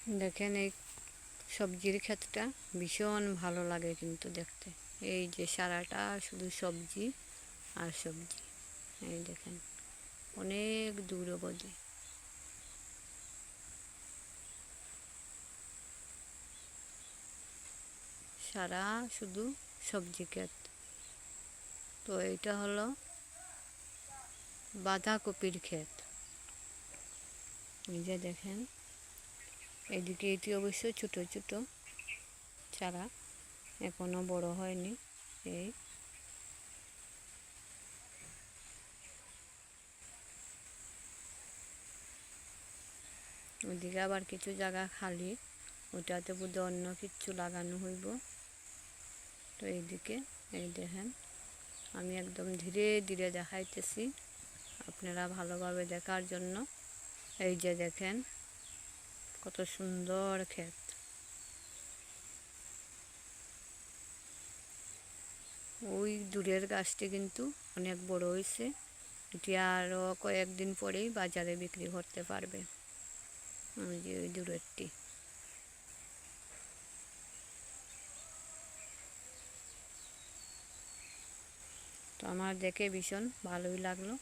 দেখেন এই সবজির ক্ষেতটা ভীষণ ভালো লাগে কিন্তু দেখতে। এই যে সারাটা শুধু সবজি আর সবজি। এই দেখেন অনেক দূর অবধি। সারা শুধু সবজি ক্ষেত। তো এটা হলো বাঁধাকপির ক্ষেত। এই যে দেখেন এদিকে এটি অবশ্য ছোট ছোট চারা, এখনো বড় হয়নি। এই ওইদিকে আবার কিছু জায়গা খালি, ওটাতে বোধহয় অন্য কিছু লাগানো হইব। তো এইদিকে এই দেখেন আমি একদম ধীরে ধীরে দেখাইতেছি আপনারা ভালোভাবে দেখার জন্য। এই যে দেখেন কত সুন্দর ক্ষেত। ওই দূরের গাছটি কিন্তু অনেক বড় হয়েছে, এটি আরও কয়েকদিন পরেই বাজারে বিক্রি করতে পারবে। ওই যে ওই দূরেরটি। তো আমার দেখে ভীষণ ভালোই লাগলো।